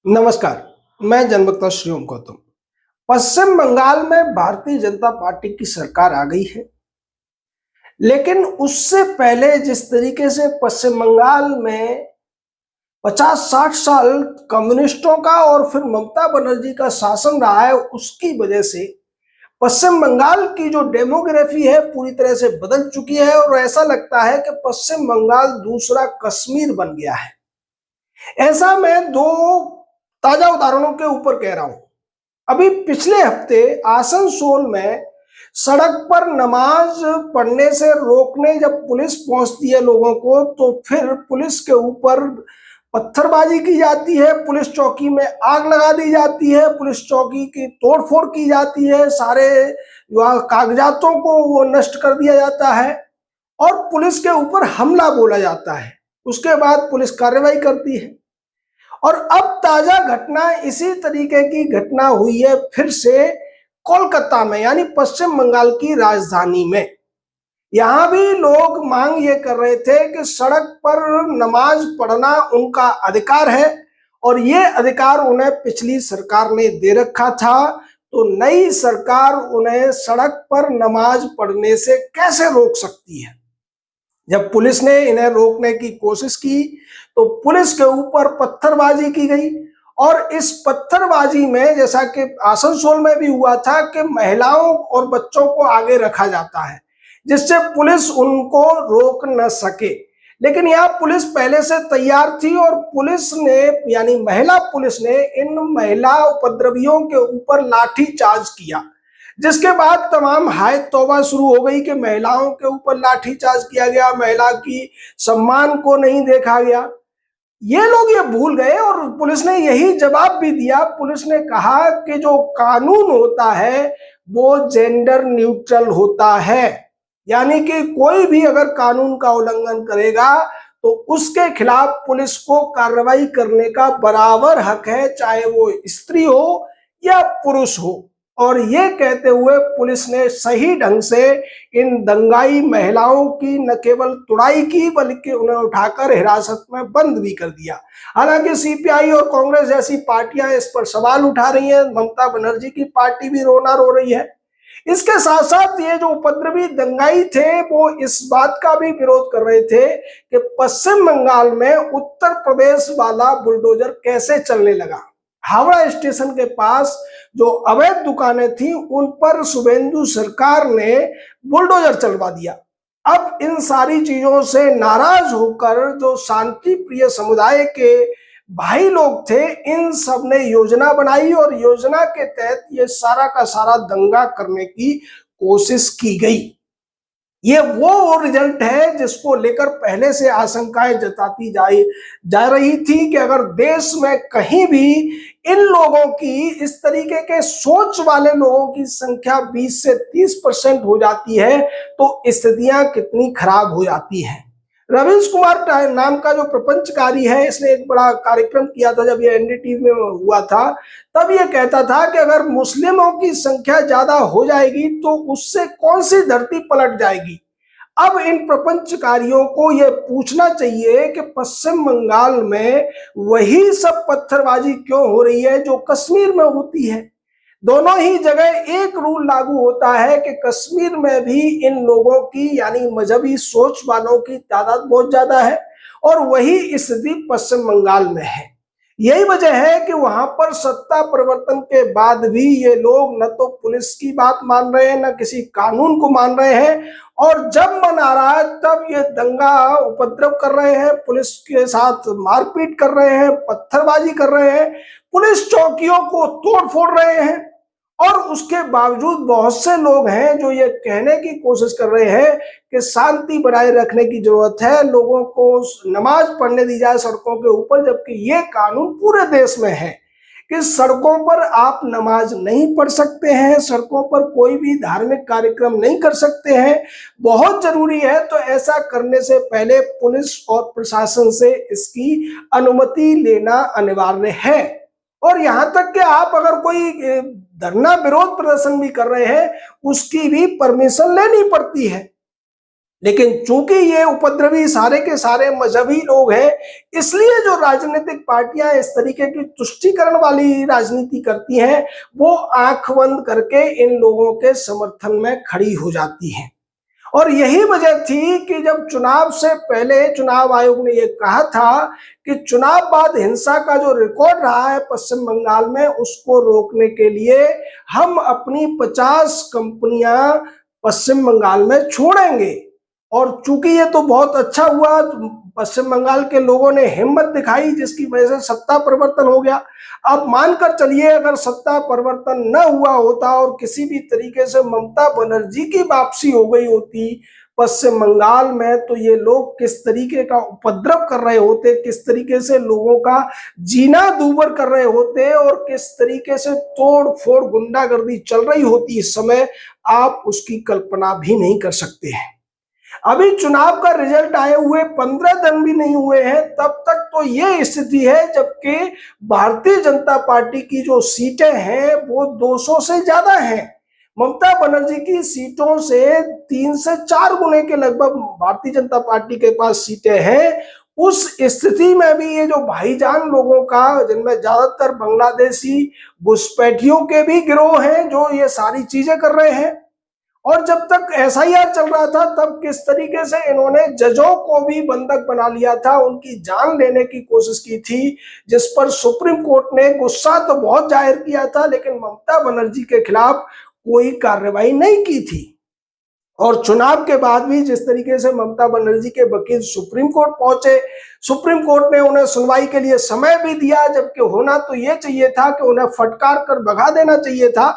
नमस्कार। मैं जनवक्ता श्रीओम गौतम। पश्चिम बंगाल में भारतीय जनता पार्टी की सरकार आ गई है, लेकिन उससे पहले जिस तरीके से पश्चिम बंगाल में 50-60 साल कम्युनिस्टों का और फिर ममता बनर्जी का शासन रहा है, उसकी वजह से पश्चिम बंगाल की जो डेमोग्राफी है पूरी तरह से बदल चुकी है और ऐसा लगता है कि पश्चिम बंगाल दूसरा कश्मीर बन गया है। ऐसा मैं दो ताजा उदाहरणों के ऊपर कह रहा हूं। अभी पिछले हफ्ते आसनसोल में सड़क पर नमाज पढ़ने से रोकने जब पुलिस पहुंचती है लोगों को, तो फिर पुलिस के ऊपर पत्थरबाजी की जाती है, पुलिस चौकी में आग लगा दी जाती है, पुलिस चौकी की तोड़फोड़ की जाती है, सारे कागजातों को वो नष्ट कर दिया जाता है और पुलिस के ऊपर हमला बोला जाता है। उसके बाद पुलिस कार्रवाई करती है। और अब ताजा घटना इसी तरीके की घटना हुई है फिर से कोलकाता में, यानी पश्चिम बंगाल की राजधानी में। यहां भी लोग मांग ये कर रहे थे कि सड़क पर नमाज पढ़ना उनका अधिकार है और ये अधिकार उन्हें पिछली सरकार ने दे रखा था, तो नई सरकार उन्हें सड़क पर नमाज पढ़ने से कैसे रोक सकती है। जब पुलिस ने इन्हें रोकने की कोशिश की तो पुलिस के ऊपर पत्थरबाजी की गई और इस पत्थरबाजी में, जैसा कि आसनसोल में भी हुआ था, कि महिलाओं और बच्चों को आगे रखा जाता है जिससे पुलिस उनको रोक न सके। लेकिन यहाँ पुलिस पहले से तैयार थी और पुलिस ने, यानी महिला पुलिस ने, इन महिला उपद्रवियों के ऊपर लाठी चार्ज किया, जिसके बाद तमाम हाय तौबा शुरू हो गई कि महिलाओं के ऊपर लाठीचार्ज किया गया, महिला की सम्मान को नहीं देखा गया। ये लोग ये भूल गए और पुलिस ने यही जवाब भी दिया। पुलिस ने कहा कि जो कानून होता है वो जेंडर न्यूट्रल होता है, यानी कि कोई भी अगर कानून का उल्लंघन करेगा तो उसके खिलाफ पुलिस को कार्रवाई करने का बराबर हक है, चाहे वो स्त्री हो या पुरुष हो। और ये कहते हुए पुलिस ने सही ढंग से इन दंगाई महिलाओं की न केवल तुड़ाई की बल्कि उन्हें उठाकर हिरासत में बंद भी कर दिया। हालांकि सीपीआई और कांग्रेस जैसी पार्टियां इस पर सवाल उठा रही हैं, ममता बनर्जी की पार्टी भी रोना रो रही है। इसके साथ साथ ये जो उपद्रवी दंगाई थे वो इस बात का भी विरोध कर रहे थे कि पश्चिम बंगाल में उत्तर प्रदेश वाला बुलडोजर कैसे चलने लगा। हावड़ा स्टेशन के पास जो अवैध दुकानें थी उन पर शुभेंदु सरकार ने बुलडोजर चलवा दिया। अब इन सारी चीजों से नाराज होकर जो शांति प्रिय समुदाय के भाई लोग थे, इन सब ने योजना बनाई और योजना के तहत ये सारा का सारा दंगा करने की कोशिश की गई। ये वो रिजल्ट है जिसको लेकर पहले से आशंकाएं जताती जा रही थी कि अगर देश में कहीं भी इन लोगों की, इस तरीके के सोच वाले लोगों की संख्या 20 से 30% हो जाती है तो स्थितियां कितनी खराब हो जाती हैं। रवीश कुमार नाम का जो प्रपंचकारी है, इसने एक बड़ा कार्यक्रम किया था जब ये एनडीटीवी में हुआ था। तब ये कहता था कि अगर मुस्लिमों की संख्या ज्यादा हो जाएगी तो उससे कौन सी धरती पलट जाएगी। अब इन प्रपंचकारियों को यह पूछना चाहिए कि पश्चिम बंगाल में वही सब पत्थरबाजी क्यों हो रही है जो कश्मीर में होती है। दोनों ही जगह एक रूल लागू होता है कि कश्मीर में भी इन लोगों की, यानी मजहबी सोच वालों की तादाद बहुत ज्यादा है और वही स्थिति पश्चिम बंगाल में है। यही वजह है कि वहां पर सत्ता परिवर्तन के बाद भी ये लोग न तो पुलिस की बात मान रहे हैं, न किसी कानून को मान रहे हैं, और जब मन आ रहा है तब ये दंगा उपद्रव कर रहे हैं, पुलिस के साथ मारपीट कर रहे हैं, पत्थरबाजी कर रहे हैं, पुलिस चौकियों को तोड़ फोड़ रहे हैं। और उसके बावजूद बहुत से लोग हैं जो ये कहने की कोशिश कर रहे हैं कि शांति बनाए रखने की जरूरत है, लोगों को नमाज पढ़ने दी जाए सड़कों के ऊपर, जबकि ये कानून पूरे देश में है कि सड़कों पर आप नमाज नहीं पढ़ सकते हैं, सड़कों पर कोई भी धार्मिक कार्यक्रम नहीं कर सकते हैं। बहुत जरूरी है, तो ऐसा करने से पहले पुलिस और प्रशासन से इसकी अनुमति लेना अनिवार्य है। और यहां तक कि आप अगर कोई धरना विरोध प्रदर्शन भी कर रहे हैं उसकी भी परमिशन लेनी पड़ती है। लेकिन चूंकि ये उपद्रवी सारे के सारे मजहबी लोग हैं, इसलिए जो राजनीतिक पार्टियां इस तरीके की तुष्टीकरण वाली राजनीति करती हैं, वो आंख बंद करके इन लोगों के समर्थन में खड़ी हो जाती हैं। और यही वजह थी कि जब चुनाव से पहले चुनाव आयोग ने यह कहा था कि चुनाव बाद हिंसा का जो रिकॉर्ड रहा है पश्चिम बंगाल में, उसको रोकने के लिए हम अपनी 50 कंपनियां पश्चिम बंगाल में छोड़ेंगे। और चूंकि ये तो बहुत अच्छा हुआ, पश्चिम बंगाल के लोगों ने हिम्मत दिखाई, जिसकी वजह से सत्ता परिवर्तन हो गया। अब मानकर चलिए अगर सत्ता परिवर्तन न हुआ होता और किसी भी तरीके से ममता बनर्जी की वापसी हो गई होती पश्चिम बंगाल में, तो ये लोग किस तरीके का उपद्रव कर रहे होते, किस तरीके से लोगों का जीना दूभर कर रहे होते और किस तरीके से तोड़ फोड़ गुंडागर्दी चल रही होती इस समय, आप उसकी कल्पना भी नहीं कर सकते हैं। अभी चुनाव का रिजल्ट आए हुए 15 दिन भी नहीं हुए हैं, तब तक तो ये स्थिति है, जबकि भारतीय जनता पार्टी की जो सीटें हैं वो 200 से ज्यादा हैं। ममता बनर्जी की सीटों से 3 से 4 गुने के लगभग भारतीय जनता पार्टी के पास सीटें हैं। उस स्थिति में भी ये जो भाईजान लोगों का, जिनमें ज्यादातर बांग्लादेशी घुसपैठियों के भी गिरोह हैं जो ये सारी चीजें कर रहे हैं। और जब तक एसआईआर चल रहा था तब किस तरीके से इन्होंने जजों को भी बंधक बना लिया था, उनकी जान लेने की कोशिश की थी, जिस पर सुप्रीम कोर्ट ने गुस्सा तो बहुत जाहिर किया था, लेकिन ममता बनर्जी के खिलाफ कोई कार्रवाई नहीं की थी। और चुनाव के बाद भी जिस तरीके से ममता बनर्जी के वकील सुप्रीम कोर्ट पहुंचे, सुप्रीम कोर्ट ने उन्हें सुनवाई के लिए समय भी दिया, जबकि होना तो ये चाहिए था कि उन्हें फटकार कर भगा देना चाहिए था।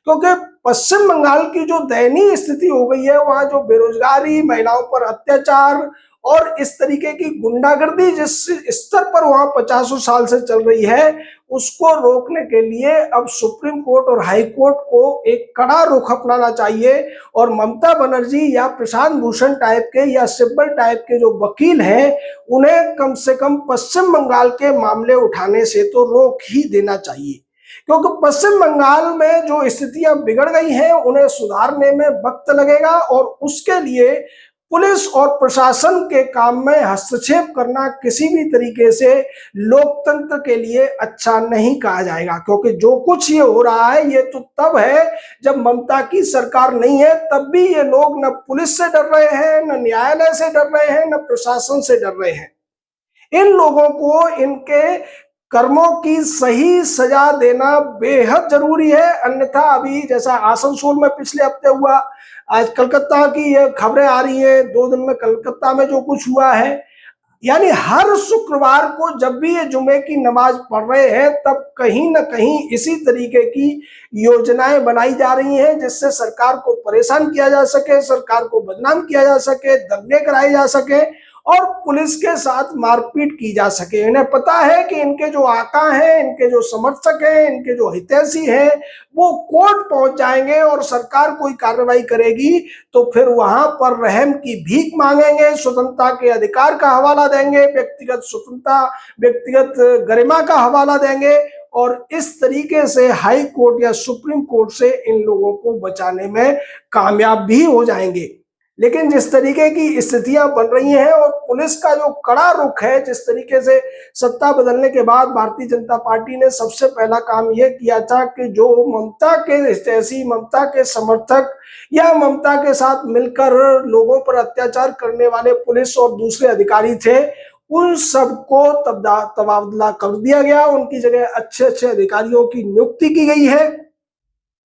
क्योंकि पश्चिम बंगाल की जो दयनीय स्थिति हो गई है, वहां जो बेरोजगारी, महिलाओं पर अत्याचार और इस तरीके की गुंडागर्दी जिस स्तर पर वहां 50 साल से चल रही है, उसको रोकने के लिए अब सुप्रीम कोर्ट और हाई कोर्ट को एक कड़ा रुख अपनाना चाहिए। और ममता बनर्जी या प्रशांत भूषण टाइप के या सिब्बल टाइप के जो वकील हैं, उन्हें कम से कम पश्चिम बंगाल के मामले उठाने से तो रोक ही देना चाहिए। क्योंकि पश्चिम बंगाल में जो स्थितियां बिगड़ गई हैं, उन्हें सुधारने में वक्त लगेगा और उसके लिए पुलिस और प्रशासन के काम में हस्तक्षेप करना किसी भी तरीके से लोकतंत्र के लिए अच्छा नहीं कहा जाएगा। क्योंकि जो कुछ ये हो रहा है, ये तो तब है जब ममता की सरकार नहीं है, तब भी ये लोग न पुलिस से डर रहे हैं, न न्यायालय से डर रहे हैं, न प्रशासन से डर रहे हैं। इन लोगों को इनके कर्मों की सही सजा देना बेहद जरूरी है। अन्यथा अभी जैसा आसनसोल में पिछले हफ्ते हुआ, आज कलकत्ता की ये खबरें आ रही है, 2 दिन में कलकत्ता में जो कुछ हुआ है, यानी हर शुक्रवार को जब भी ये जुमे की नमाज पढ़ रहे हैं, तब कहीं ना कहीं इसी तरीके की योजनाएं बनाई जा रही हैं, जिससे सरकार को परेशान किया जा सके, सरकार को बदनाम किया जा सके, दंगे कराए जा सके और पुलिस के साथ मारपीट की जा सके। इन्हें पता है कि इनके जो आका हैं, इनके जो समर्थक हैं, इनके जो हितैषी हैं, वो कोर्ट पहुंच जाएंगे और सरकार कोई कार्रवाई करेगी तो फिर वहां पर रहम की भीख मांगेंगे, स्वतंत्रता के अधिकार का हवाला देंगे, व्यक्तिगत स्वतंत्रता, व्यक्तिगत गरिमा का हवाला देंगे और इस तरीके से हाई कोर्ट या सुप्रीम कोर्ट से इन लोगों को बचाने में कामयाब भी हो जाएंगे। लेकिन जिस तरीके की स्थितियां बन रही हैं और पुलिस का जो कड़ा रुख है, जिस तरीके से सत्ता बदलने के बाद भारतीय जनता पार्टी ने सबसे पहला काम यह किया था कि जो ममता के हितैषी, ममता के समर्थक या ममता के साथ मिलकर लोगों पर अत्याचार करने वाले पुलिस और दूसरे अधिकारी थे, उन सबको तबादला कर दिया गया। उनकी जगह अच्छे अच्छे अधिकारियों की नियुक्ति की गई है।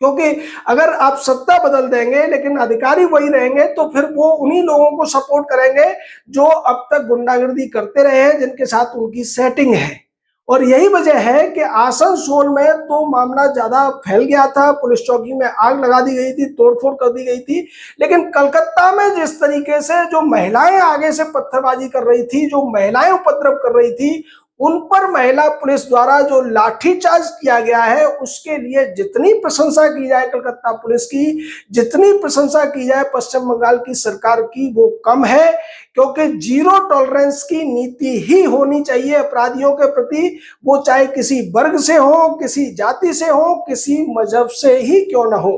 क्योंकि अगर आप सत्ता बदल देंगे लेकिन अधिकारी वही रहेंगे, तो फिर वो उन्हीं लोगों को सपोर्ट करेंगे जो अब तक गुंडागर्दी करते रहे हैं, जिनके साथ उनकी सेटिंग है। और यही वजह है कि आसनसोल में तो मामला ज्यादा फैल गया था, पुलिस चौकी में आग लगा दी गई थी, तोड़फोड़ कर दी गई थी। लेकिन कलकत्ता में जिस तरीके से जो महिलाएं आगे से पत्थरबाजी कर रही थी, जो महिलाएं उपद्रव कर रही थी, उन पर महिला पुलिस द्वारा जो लाठीचार्ज किया गया है, उसके लिए जितनी प्रशंसा की जाए कलकत्ता पुलिस की, जितनी प्रशंसा की जाए पश्चिम बंगाल की सरकार की, वो कम है। क्योंकि जीरो टॉलरेंस की नीति ही होनी चाहिए अपराधियों के प्रति, वो चाहे किसी वर्ग से हो, किसी जाति से हो, किसी मजहब से ही क्यों ना हो।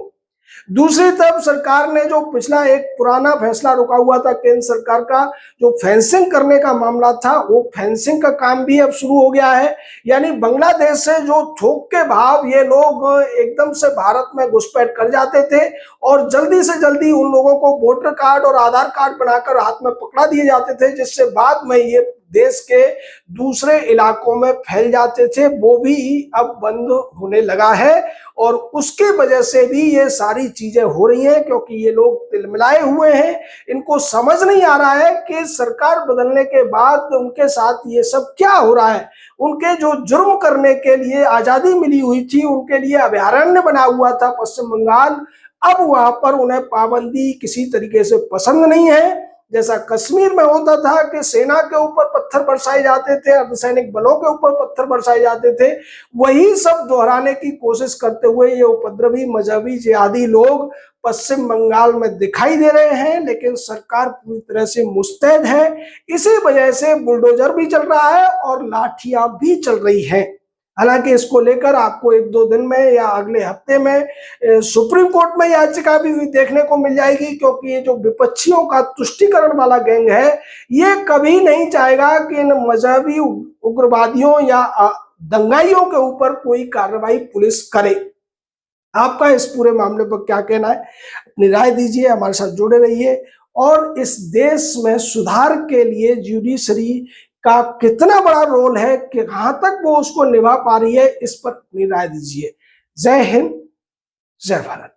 दूसरी तरफ सरकार ने जो पिछला एक पुराना फैसला रुका हुआ था केंद्र सरकार का, जो फेंसिंग करने का मामला था, वो फेंसिंग का काम भी अब शुरू हो गया है। यानी बांग्लादेश से जो थोक के भाव ये लोग एकदम से भारत में घुसपैठ कर जाते थे और जल्दी से जल्दी उन लोगों को वोटर कार्ड और आधार कार्ड बनाकर हाथ में पकड़ा दिए जाते थे, जिससे बाद में ये देश के दूसरे इलाकों में फैल जाते थे, वो भी अब बंद होने लगा है। और उसकी वजह से भी ये सारी चीजें हो रही हैं, क्योंकि ये लोग तिलमिलाए हुए हैं। इनको समझ नहीं आ रहा है कि सरकार बदलने के बाद उनके साथ ये सब क्या हो रहा है। उनके जो जुर्म करने के लिए आजादी मिली हुई थी, उनके लिए अभयारण्य बना हुआ था पश्चिम बंगाल, अब वहां पर उन्हें पाबंदी किसी तरीके से पसंद नहीं है। जैसा कश्मीर में होता था कि सेना के ऊपर पत्थर बरसाए जाते थे, अर्धसैनिक बलों के ऊपर पत्थर बरसाए जाते थे, वही सब दोहराने की कोशिश करते हुए ये उपद्रवी मजहबी जिहादी लोग पश्चिम बंगाल में दिखाई दे रहे हैं। लेकिन सरकार पूरी तरह से मुस्तैद है। इसी वजह से बुलडोजर भी चल रहा है और लाठियां भी चल रही हैं। हालांकि इसको लेकर आपको एक दो दिन में या अगले हफ्ते में सुप्रीम कोर्ट में याचिका भी देखने को मिल जाएगी, क्योंकि ये जो विपक्षियों का तुष्टीकरण वाला गैंग है, ये कभी नहीं चाहेगा कि इन मजहबी उग्रवादियों या दंगाइयों के ऊपर कोई कार्रवाई पुलिस करे। आपका इस पूरे मामले पर क्या कहना है? अपनी राय दीजिए, हमारे साथ जुड़े रहिए। और इस देश में सुधार के लिए ज्यूडिशरी का कितना बड़ा रोल है, कि कहां तक वो उसको निभा पा रही है, इस पर अपनी राय दीजिए। जय हिंद, जय भारत।